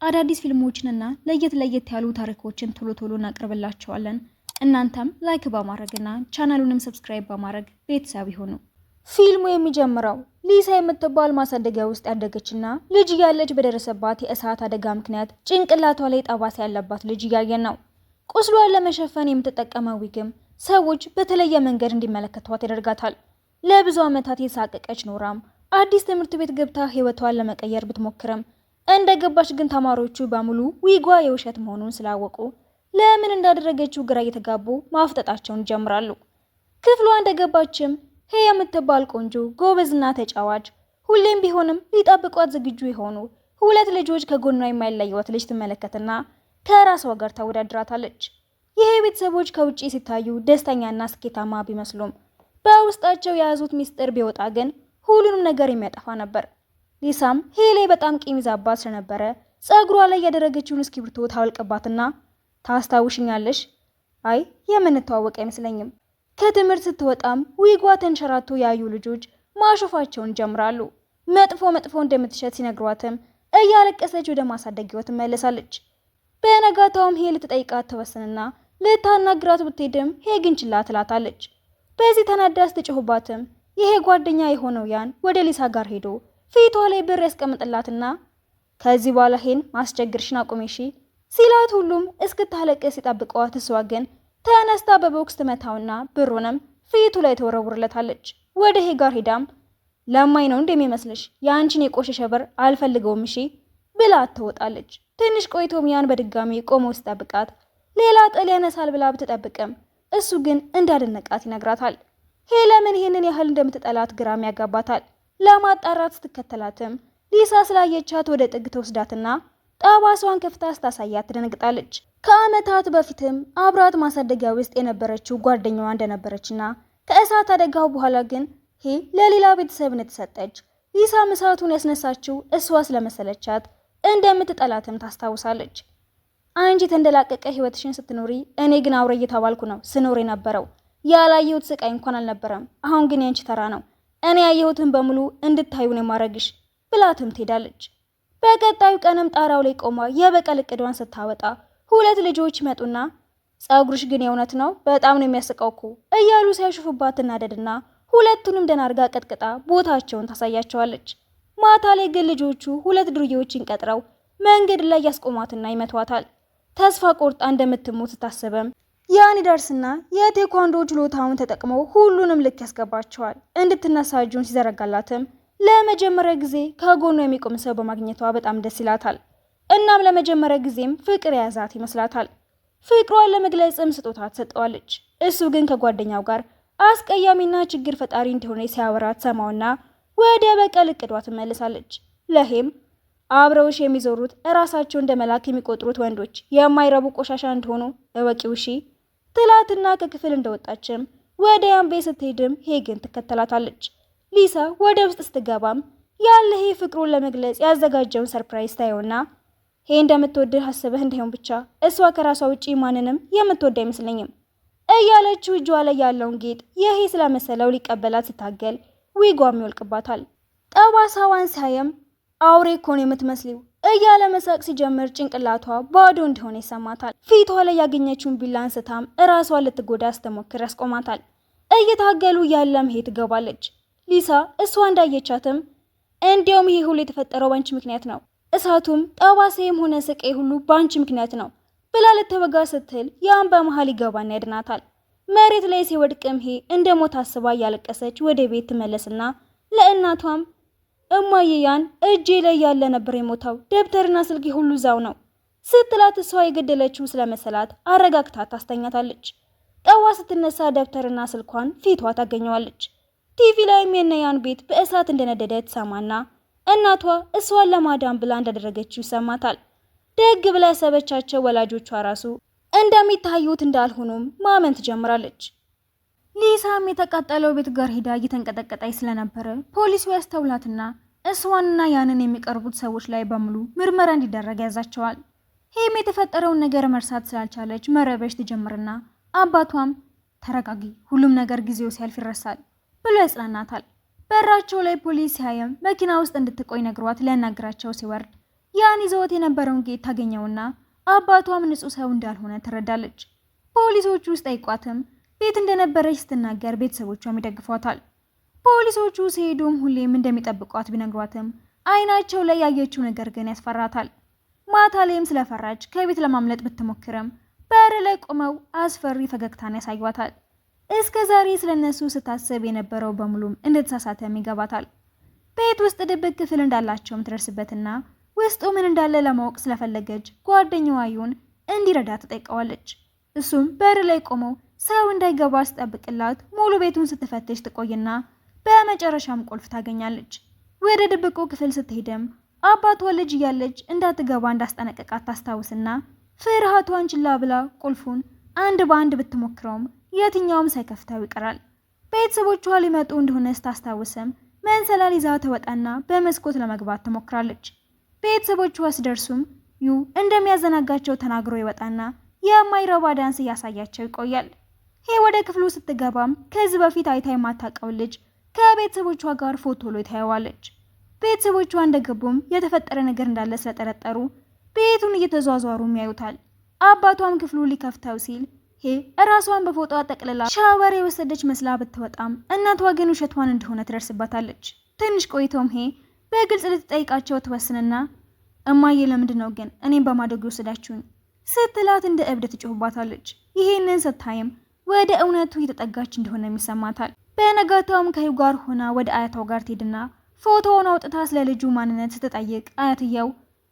አዳዲስ ፊልሞችንና ለየት ያሉ ታሪኮችን ቶሎ እናቀርብላችኋለን። እናንተም ላይክ በማድረግና ቻናሉንም ሰብስክራይብ በማድረግ ቤተሰብ ይሁኑ። ፊልሙ የሚጀምረው ሊሳ የምትባል ማሳደጊያ ውስጥ ያደገችና ልጅ እያለች በደረሰባት የእሳት አደጋ ምክንያት ጭንቅላቷ ላይ ጠባሳ ያለባት ልጅ እያየን ነው። ቁስሏን ለመሸፈን የምትጠቀመው ዊግም ሰዎች በተለየ መንገድ እንዲመለከቷት ያደርጋታል። ለብዙ ዓመታት የተሳቀቀች ኖራም አዲስ ትምህርት ቤት ገብታ ህይወቷን ለመቀየር ብትሞክርም እንደገባች ግን ተማሪዎቹ በሙሉ ዊጓ የውሸት መሆኑን ስላወቁ ለምን እንዳደረገችው ግራ እየተጋቡ ማፍጠጣቸውን ይጀምራሉ። ክፍሏ እንደገባችም ሄ የምትባል ቆንጆ ጎበዝና ተጫዋች ሁሌም ቢሆንም ሊጠብቋት ዝግጁ የሆኑ ሁለት ልጆች ከጎኗ የማይለዩት ልጅ ትመለከትና ከራሷ ጋር ታወዳድራታለች። ይሄ ቤተሰቦች ከውጪ ሲታዩ ደስተኛና ስኬታማ ቢመስሉም በውስጣቸው የያዙት ሚስጥር ቢወጣ ግን ሁሉንም ነገር የሚያጠፋ ነበር። ሊሳም ሄሌ በጣም ቂም ይዛባት ስለነበረ ጸጉሯ ላይ ያደረገችውን እስክሪብቶ ታወልቅባትና ታስታውሽኛለሽ? አይ የምንተዋወቅ አይመስለኝም። ከትምህርት ስትወጣም ዊጓ ተንሸራቶ ያዩ ልጆች ማሾፋቸውን ጀምራሉ። መጥፎ እንደምትሸት ሲነግሯትም እያለቀሰች ወደ ማሳደጊያዋ ትመለሳለች። በነጋታውም ሄ ልትጠይቃት ተወሰንና ልታናግራት ብትሄድም ሄ ግን ችላ ትላታለች። በዚህ ተናዳ ስትጮህባትም ይሄ ጓደኛ የሆነው ያን ወደ ሊሳ ጋር ሄዶ ፊቷ ላይ ብር ያስቀምጥላትና ከዚህ በኋላ ሄን ማስቸግርሽን አቁሜ እሺ ሲላት ሁሉም እስክታለቅስ ሲጠብቀዋት እሷ ግን ተነስታ በቦክስ ትመታውና ብሩንም ፊቱ ላይ ተወረውርለታለች። ወደ ሄ ጋር ሄዳም ለማኝ ነው እንደሚመስልሽ ያንቺን የቆሸሸ ብር አልፈልገውም እሺ ብላ ትወጣለች። ትንሽ ቆይቶም ያን በድጋሚ ቆሞ ሲጠብቃት ሌላ ጥል ያነሳል ብላ ብትጠብቅም እሱ ግን እንዳደነቃት ይነግራታል። ሄ ለምን ይሄንን ያህል እንደምትጠላት ግራም ያጋባታል። ለማጣራት ስትከተላትም ሊሳ ስላየቻት ወደ ጥግ ተወስዳትና ጠባሷን ከፍታ ስታሳያት ትደነግጣለች። ከዓመታት በፊትም አብራት ማሳደጊያ ውስጥ የነበረችው ጓደኛዋ እንደነበረችና ከእሳት አደጋው በኋላ ግን ሄ ለሌላ ቤተሰብ እንደተሰጠች ሊሳ እሳቱን ያስነሳችው እሷ ስለመሰለቻት እንደምትጠላትም ታስታውሳለች። አንቺ ተንደላቀቀ ህይወትሽን ስትኖሪ እኔ ግን አውሬ እየተባልኩ ነው ስኖር የነበረው። ያላየሁት ስቃይ እንኳን አልነበረም። አሁን ግን ያንቺ ተራ ነው። እኔ ያየሁትን በሙሉ እንድታዩ ነው የማረግሽ ብላትም ትሄዳለች። በቀጣዩ ቀንም ጣራው ላይ ቆማ የበቀል እቅዷን ስታወጣ ሁለት ልጆች መጡና ጸጉርሽ ግን የእውነት ነው በጣም ነው የሚያስቀው እኮ እያሉ ሲያሹፉባት እናደድና ሁለቱንም ደና አርጋ ቀጥቅጣ ቦታቸውን ታሳያቸዋለች። ማታ ላይ ግን ልጆቹ ሁለት ዱርዬዎችን ቀጥረው መንገድ ላይ ያስቆሟትና ይመቷታል። ተስፋ ቆርጣ እንደምትሞት ስታስበም ያን ይደርስና የቴኳንዶ ችሎታውን ተጠቅመው ሁሉንም ልክ ያስገባቸዋል። እንድትነሳ እጁን ሲዘረጋላትም ለመጀመሪያ ጊዜ ከጎኗ የሚቆም ሰው በማግኘቷ በጣም ደስ ይላታል። እናም ለመጀመሪያ ጊዜም ፍቅር የያዛት ይመስላታል። ፍቅሯን ለመግለጽም ስጦታ ትሰጠዋለች። እሱ ግን ከጓደኛው ጋር አስቀያሚና ችግር ፈጣሪ እንደሆነ ሲያወራት ሰማውና ወደ በቀል እቅዷ ትመለሳለች። ለሄም አብረውሽ የሚዞሩት እራሳቸው እንደ መላክ የሚቆጥሩት ወንዶች የማይረቡ ቆሻሻ እንደሆኑ እወቂው እሺ ትላትና ከክፍል እንደወጣችም ወደ ያንቤ ስትሄድም ሄግን ትከተላታለች። ሊሳ ወደ ውስጥ ስትገባም ያለ ሄ ፍቅሩን ለመግለጽ ያዘጋጀውን ሰርፕራይዝ ታየውና ሄ እንደምትወድህ አስበህ እንዲሆን ብቻ እሷ ከራሷ ውጪ ማንንም የምትወድ አይመስለኝም እያለችው እጇ ላይ ያለውን ጌጥ የሄ ስለመሰለው ሊቀበላት ስታገል ዊጓም ይወልቅባታል። ጠባሳዋን ሳየም አውሬ እኮ ነው የምትመስሊው እያለ መሳቅ ሲጀምር ጭንቅላቷ ባዶ እንደሆነ ይሰማታል። ፊቷ ላይ ያገኘችውን ቢላ አንስታም እራሷን ልትጎዳ ስትሞክር ያስቆማታል። እየታገሉ ያለም ሄ ትገባለች። ሊሳ እሷ እንዳየቻትም እንዲያውም ይሄ ሁሉ የተፈጠረው ባንቺ ምክንያት ነው፣ እሳቱም ጠባሴም ሆነ ስቃይ ሁሉ ባንቺ ምክንያት ነው ብላ ልትወጋ ስትል ያን በመሃል ይገባና ያድናታል። መሬት ላይ ሲወድቅም ሄ እንደሞት አስባ እያለቀሰች ወደ ቤት ትመለስና ለእናቷም እማዬ ያን እጄ ላይ ያለ ነበር የሞተው ደብተርና ስልክ ሁሉ ዛው ነው ስትላት እሷ የገደለችው ስለመሰላት አረጋግታ ታስተኛታለች። ጠዋ ስትነሳ ደብተርና ስልኳን ፊቷ ታገኘዋለች። ቲቪ ላይም የነያን ቤት በእሳት እንደነደደ ትሰማና እናቷ እሷን ለማዳን ብላ እንዳደረገችው ይሰማታል። ደግ ብላ ያሰበቻቸው ወላጆቿ ራሱ እንደሚታዩት እንዳልሆኑም ማመን ትጀምራለች። ሊሳም የተቃጠለው ቤት ጋር ሄዳ እየተንቀጠቀጠች ስለነበረ ፖሊሱ ያስተውላትና እሷንና ያንን የሚቀርቡት ሰዎች ላይ በሙሉ ምርመራ እንዲደረግ ያዛቸዋል። ሄም የተፈጠረውን ነገር መርሳት ስላልቻለች መረበሽ ትጀምርና አባቷም ተረጋጊ፣ ሁሉም ነገር ጊዜው ሲያልፍ ይረሳል ብሎ ያጽናናታል። በራቸው ላይ ፖሊስ ሲያየም መኪና ውስጥ እንድትቆይ ነግሯት ሊያናግራቸው ሲወርድ ያን ይዘውት የነበረውን ጌጥ ታገኘውና አባቷም ንጹህ ሰው እንዳልሆነ ትረዳለች። ፖሊሶቹ ውስጥ ጠይቋትም ቤት እንደነበረች ስትናገር ቤተሰቦቿም ይደግፏታል። ፖሊሶቹ ሲሄዱም ሁሌም እንደሚጠብቋት ቢነግሯትም አይናቸው ላይ ያየችው ነገር ግን ያስፈራታል። ማታ ላይም ስለፈራች ከቤት ለማምለጥ ብትሞክርም በር ላይ ቆመው አስፈሪ ፈገግታን ያሳዩታል። እስከ ዛሬ ስለነሱ ስታስብ የነበረው በሙሉም እንደተሳሳተም ይገባታል። ቤት ውስጥ ድብቅ ክፍል እንዳላቸውም ትደርስበትና ውስጡ ምን እንዳለ ለማወቅ ስለፈለገች ጓደኛዋ ዩን እንዲረዳ ትጠይቀዋለች። እሱም በር ላይ ቆመው ሰው እንዳይገባ ስጠብቅላት ሙሉ ቤቱን ስትፈትሽ ትቆይና በመጨረሻም ቁልፍ ታገኛለች። ወደ ድብቁ ክፍል ስትሄድም አባቷ ልጅ እያለች እንዳትገባ እንዳስጠነቀቃት ታስታውስና ፍርሃቷን ችላ ብላ ቁልፉን አንድ በአንድ ብትሞክረውም የትኛውም ሳይከፍተው ይቀራል። ቤተሰቦቿ ሊመጡ እንደሆነ ስታስታውስም መንሰላል ይዛ ተወጣና በመስኮት ለመግባት ትሞክራለች። ቤተሰቦቿ ሲደርሱም ዩ እንደሚያዘናጋቸው ተናግሮ ይወጣና የማይረባ ዳንስ እያሳያቸው ይቆያል። ወደ ክፍሉ ስትገባም ከዚህ በፊት አይታ የማታውቀው ልጅ ከቤተሰቦቿ ጋር ፎቶ ላይ ታየዋለች። ቤተሰቦቿ እንደገቡም የተፈጠረ ነገር እንዳለ ስለጠረጠሩ ቤቱን እየተዟዟሩም ያዩታል። አባቷም ክፍሉ ሊከፍተው ሲል እራሷን በፎጣ ጠቅልላ ሻወር የወሰደች መስላ ብትወጣም እናቷ ግን ውሸቷን እንደሆነ ትደርስባታለች። ትንሽ ቆይቶም በግልጽ ልትጠይቃቸው ትወስንና እማዬ ለምንድን ነው ግን እኔም በማደግ ወሰዳችሁኝ ስትላት እንደ እብድ ትጮህባታለች። ይሄንን ስታይም ወደ እውነቱ የተጠጋች እንደሆነ የሚሰማታል። በነጋታውም ከዩ ጋር ሆና ወደ አያቷ ጋር ትሄድና ፎቶውን አውጥታ ስለ ልጁ ማንነት ስትጠይቅ አያትየው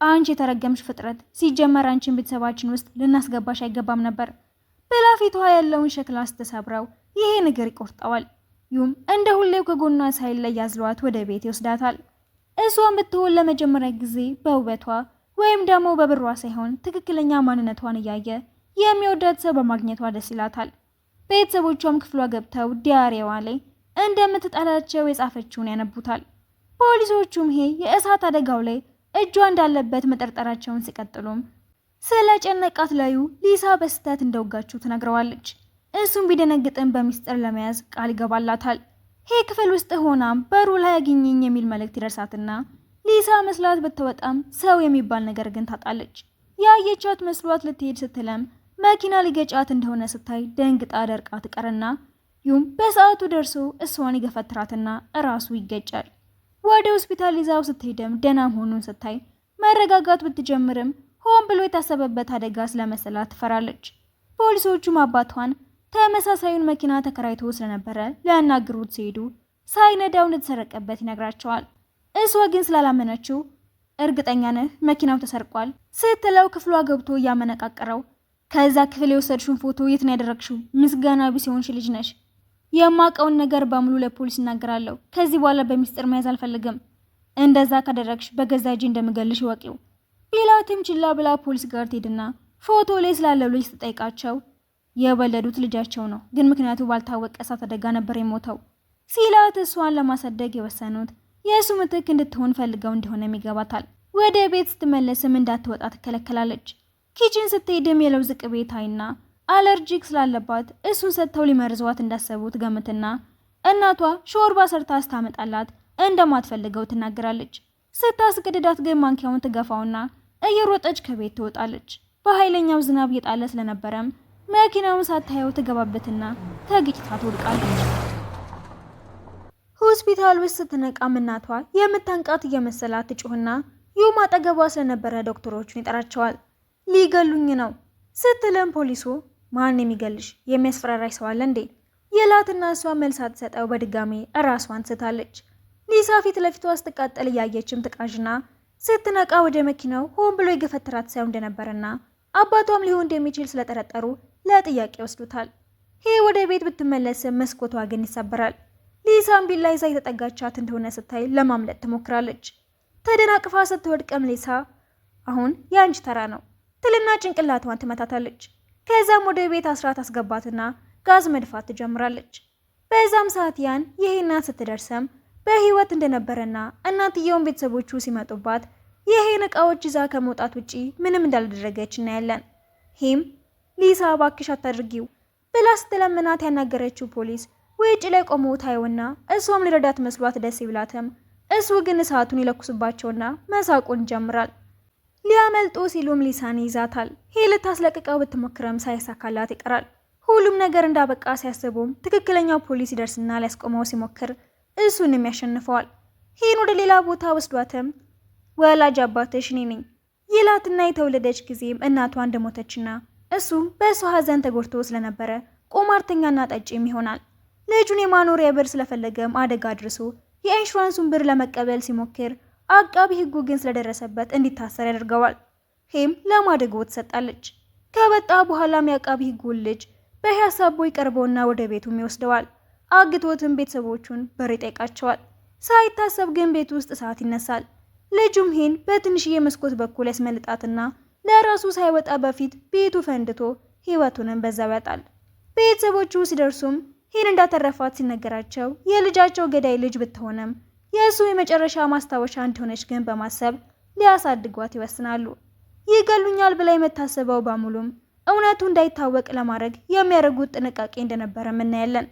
አንቺ የተረገምሽ ፍጥረት፣ ሲጀመር አንቺን ቤተሰባችን ውስጥ ልናስገባሽ አይገባም ነበር ብላ ፊቷ ያለውን ሸክላ ስትሰብረው ይሄ ነገር ይቆርጠዋል። ዩም እንደ ሁሌው ከጎኗ ሳይለይ ያዝሏት ወደ ቤት ይወስዳታል። እሷን ብትሆን ለመጀመሪያ ጊዜ በውበቷ ወይም ደግሞ በብሯ ሳይሆን ትክክለኛ ማንነቷን እያየ የሚወዳት ሰው በማግኘቷ ደስ ይላታል። ቤተሰቦቿም ክፍሏ ገብተው ዲያሪዋ ላይ እንደምትጠላቸው የጻፈችውን ያነቡታል። ፖሊሶቹም የእሳት አደጋው ላይ እጇ እንዳለበት መጠርጠራቸውን ሲቀጥሉም ስለ ጨነቃት ላዩ ሊሳ በስተት እንደወጋችው ትነግረዋለች። እሱም ቢደነግጥም በሚስጥር ለመያዝ ቃል ይገባላታል። ክፍል ውስጥ ሆናም በሩ ላይ አግኘኝ የሚል መልእክት ይደርሳትና ሊሳ መስላት ብትወጣም ሰው የሚባል ነገር ግን ታጣለች። ያየቻት መስሏት ልትሄድ ስትለም መኪና ሊገጫት እንደሆነ ስታይ ደንግጣ ደርቃ ትቀርና ዩም በሰዓቱ ደርሶ እሷን ይገፈትራትና እራሱ ይገጫል። ወደ ሆስፒታል ይዛው ስትሄድም ደህና መሆኑን ስታይ መረጋጋት ብትጀምርም ሆን ብሎ የታሰበበት አደጋ ስለመሰላት ትፈራለች። ፖሊሶቹም አባቷን ተመሳሳዩን መኪና ተከራይቶ ስለነበረ ሊያናግሩት ሲሄዱ ሳይነዳው እንደተሰረቀበት ይነግራቸዋል። እሷ ግን ስላላመነችው እርግጠኛ ነህ መኪናው ተሰርቋል ስትለው ክፍሏ ገብቶ እያመነቃቀረው ከዛ ክፍል የወሰድሽውን ፎቶ የት ነው ያደረግሽው? ምስጋና ቢስ የሆንሽ ልጅ ነሽ። የማውቀውን ነገር በሙሉ ለፖሊስ እናገራለሁ። ከዚህ በኋላ በሚስጥር መያዝ አልፈልግም። እንደዛ ካደረግሽ በገዛ እጄ እንደምገልሽ ይወቂው ቢላትም ችላ ብላ ፖሊስ ጋር ትሄድና ፎቶ ላይ ስላለው ልጅ ትጠይቃቸው የወለዱት ልጃቸው ነው፣ ግን ምክንያቱ ባልታወቀ እሳት አደጋ ነበር የሞተው ሲላት እሷን ለማሳደግ የወሰኑት የእሱ ምትክ እንድትሆን ፈልገው እንደሆነ ይገባታል። ወደ ቤት ስትመለስም እንዳትወጣ ትከለከላለች። ኪችን ስትሄድም የለውዝ ቅቤ ታይና አለርጂክ ስላለባት እሱን ሰጥተው ሊመርዘዋት እንዳሰቡ ትገምትና እናቷ ሾርባ ሰርታ ስታመጣላት እንደማትፈልገው ትናገራለች። ስታስገድዳት ግን ማንኪያውን ትገፋውና እየሮጠች ከቤት ትወጣለች። በኃይለኛው ዝናብ እየጣለ ስለነበረም መኪናውን ሳታየው ትገባበትና ከግጭታ ትወድቃለች። ሆስፒታል ውስጥ ስትነቃም እናቷ የምታንቃት እየመሰላት ትጮህና ዩም አጠገቧ ስለነበረ ዶክተሮቹን ይጠራቸዋል። ሊገሉኝ ነው ስትለም ፖሊሱ ማን የሚገልሽ የሚያስፈራራሽ ሰው አለ እንዴ የላትና እሷ መልስ አትሰጠው በድጋሚ እራሷን ስታለች። ሊሳ ፊት ለፊቷ ስትቃጠል እያየችም ትቃዥና ስትነቃ ወደ መኪናው ሆን ብሎ የገፈትራት ሰው እንደነበረና አባቷም ሊሆን እንደሚችል ስለጠረጠሩ ለጥያቄ ወስዱታል። ወደ ቤት ብትመለስም መስኮቷ ግን ይሰበራል። ሊሳም ቢላ ይዛ የተጠጋቻት እንደሆነ ስታይ ለማምለጥ ትሞክራለች። ተደናቅፋ ስትወድቅም ሊሳ አሁን የአንቺ ተራ ነው ትልና ጭንቅላቷን ትመታታለች። ከዛም ወደ ቤት አስራት አስገባትና ጋዝ መድፋት ትጀምራለች። በዛም ሰዓት ያን ይሄና ስትደርሰም በህይወት እንደነበረና እናትየውን ቤተሰቦቹ ሲመጡባት ይሄን እቃዎች ይዛ ከመውጣት ውጪ ምንም እንዳልደረገች እናያለን። ሊሳ ባክሽ አታድርጊው ብላ ስትለምናት ያናገረችው ፖሊስ ውጭ ላይ ቆሞ ታየውና እሷም ሊረዳት መስሏት ደስ ይብላትም እሱ ግን እሳቱን ይለኩስባቸውና መሳቁን ጀምራል። ሊያመልጡ ሲሉም ሊሳን ይዛታል። ልታስለቅቀው ብትሞክረም ሳይሳካላት ይቀራል። ሁሉም ነገር እንዳበቃ ሲያስቡም ትክክለኛው ፖሊስ ይደርስና ሊያስቆመው ሲሞክር እሱንም ያሸንፈዋል። ወደ ሌላ ቦታ ወስዷትም ወላጅ አባትሽ እኔ ነኝ ይላትና የተወለደች ጊዜም እናቷ እንደሞተችና እሱ በእሷ ሀዘን ተጎድቶ ስለነበረ ቁማርተኛና ጠጪም ይሆናል። ልጁን የማኖሪያ ብር ስለፈለገም አደጋ አድርሶ የኢንሹራንሱን ብር ለመቀበል ሲሞክር አቃቢ ሕጉ ግን ስለደረሰበት እንዲታሰር ያደርገዋል። ለማደጎ ትሰጣለች። ከወጣ በኋላም የአቃቢ ሕጉን ልጅ በሐሳቡ ይቀርበውና ወደ ቤቱም ይወስደዋል። አግቶትም ቤተሰቦቹን በር ይጠይቃቸዋል። ሳይታሰብ ግን ቤት ውስጥ እሳት ይነሳል። ልጁም በትንሽዬ መስኮት በኩል ያስመልጣትና ለራሱ ሳይወጣ በፊት ቤቱ ፈንድቶ ህይወቱንም በዛው ያጣል። ቤተሰቦቹ ሲደርሱም እንዳተረፋት ሲነገራቸው የልጃቸው ገዳይ ልጅ ብትሆንም የእሱ የመጨረሻ ማስታወሻ እንደሆነች ግን በማሰብ ሊያሳድጓት ይወስናሉ። ይገሉኛል ብላ የምታስበው በሙሉም እውነቱ እንዳይታወቅ ለማድረግ የሚያደርጉት ጥንቃቄ እንደነበረ እናያለን።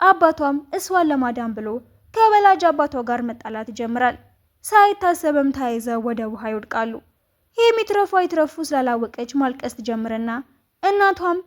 አባቷም እሷን ለማዳን ብሎ ከወላጅ አባቷ ጋር መጣላት ይጀምራል። ሳይታሰብም ተያይዘው ወደ ውሃ ይወድቃሉ። የሚትረፉ አይትረፉ ስላላወቀች ማልቀስ ትጀምርና እናቷም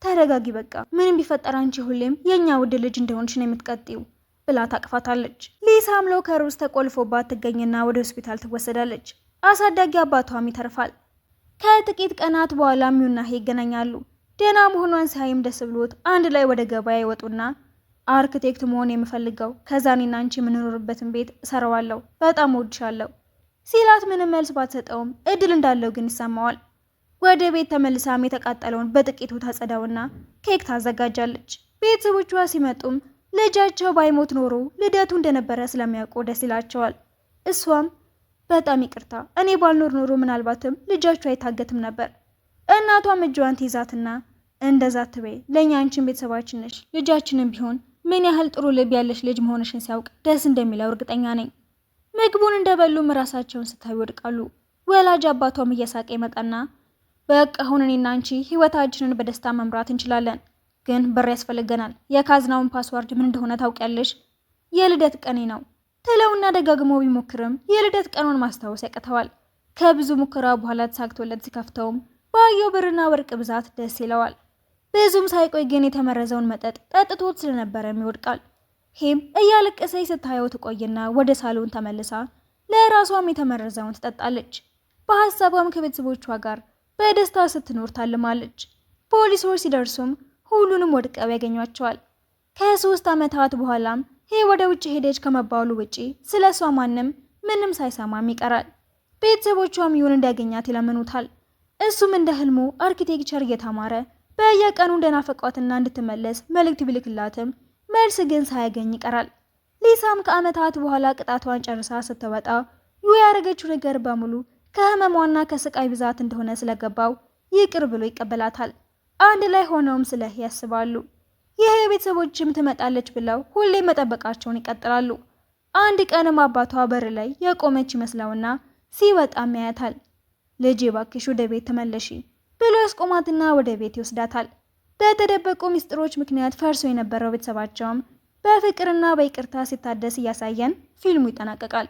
ተረጋጊ፣ በቃ ምንም ቢፈጠር አንቺ ሁሌም የኛ ውድ ልጅ እንደሆንሽ ነው የምትቀጥዩ ብላ ታቅፋታለች። ሊሳም ሎከር ውስጥ ተቆልፎባት ትገኝና ወደ ሆስፒታል ትወሰዳለች። አሳዳጊ አባቷም ይተርፋል። ከጥቂት ቀናት በኋላ ሚዩና ይገናኛሉ። ደህና መሆኗን ሳይም ደስ ብሎት አንድ ላይ ወደ ገበያ ይወጡና አርክቴክት መሆን የምፈልገው ከዛኔና አንቺ የምንኖርበትን ቤት እሰራዋለሁ፣ በጣም ወድሻለሁ ሲላት ምንም መልስ ባትሰጠውም እድል እንዳለው ግን ይሰማዋል። ወደ ቤት ተመልሳም የተቃጠለውን በጥቂቱ ታጸዳውና ኬክ ታዘጋጃለች። ቤተሰቦቿ ሲመጡም ልጃቸው ባይሞት ኖሮ ልደቱ እንደነበረ ስለሚያውቁ ደስ ይላቸዋል። እሷም በጣም ይቅርታ፣ እኔ ባልኖር ኖሮ ምናልባትም ልጃቸው አይታገትም ነበር። እናቷም እጇን ትይዛትና እንደዛ አትበይ፣ ለእኛ አንቺን ቤተሰባችን ነሽ። ልጃችንም ቢሆን ምን ያህል ጥሩ ልብ ያለሽ ልጅ መሆንሽን ሲያውቅ ደስ እንደሚለው እርግጠኛ ነኝ። ምግቡን እንደበሉም ራሳቸውን ስታዩ ይወድቃሉ። ወላጅ አባቷም እየሳቀ ይመጣና በቃ አሁን እኔና አንቺ ህይወታችንን በደስታ መምራት እንችላለን፣ ግን ብር ያስፈልገናል። የካዝናውን ፓስዋርድ ምን እንደሆነ ታውቂያለሽ? የልደት ቀኔ ነው ትለውና ደጋግሞ ቢሞክርም የልደት ቀኑን ማስታወስ ያቅተዋል። ከብዙ ሙከራ በኋላ ተሳክቶለት ሲከፍተውም ባየው ብርና ወርቅ ብዛት ደስ ይለዋል። ብዙም ሳይቆይ ግን የተመረዘውን መጠጥ ጠጥቶት ስለነበረም ይወድቃል። እያለቀሰች ስታየው ትቆይና ወደ ሳሎን ተመልሳ ለራሷም የተመረዘውን ትጠጣለች። በሀሳቧም ከቤተሰቦቿ ጋር በደስታ ስትኖር ታልማለች። ፖሊሶች ሲደርሱም ሁሉንም ወድቀው ያገኟቸዋል። ከ3 ዓመታት በኋላም ወደ ውጭ ሄደች ከመባሉ ውጪ ስለሷ ማንም ምንም ሳይሰማም ይቀራል። ቤተሰቦቿም ይሁን እንዲያገኛት ይለምኑታል። እሱም እንደ ህልሙ አርኪቴክቸር እየተማረ በየቀኑ እንደናፈቋትና እንድትመለስ መልእክት ቢልክላትም መልስ ግን ሳያገኝ ይቀራል። ሊሳም ከዓመታት በኋላ ቅጣቷን ጨርሳ ስትወጣ ያደረገችው ነገር በሙሉ ከህመሟና ከስቃይ ብዛት እንደሆነ ስለገባው ይቅር ብሎ ይቀበላታል። አንድ ላይ ሆነውም ስለ ያስባሉ። ቤተሰቦችም ትመጣለች ብለው ሁሌ መጠበቃቸውን ይቀጥላሉ። አንድ ቀንም አባቷ በር ላይ የቆመች ይመስለውና ሲወጣም ያያታል። ልጄ እባክሽ ወደ ቤት ተመለሺ ብሎ ያስቆማትና ወደ ቤት ይወስዳታል። በተደበቁ ሚስጥሮች ምክንያት ፈርሶ የነበረው ቤተሰባቸውም በፍቅርና በይቅርታ ሲታደስ እያሳየን ፊልሙ ይጠናቀቃል።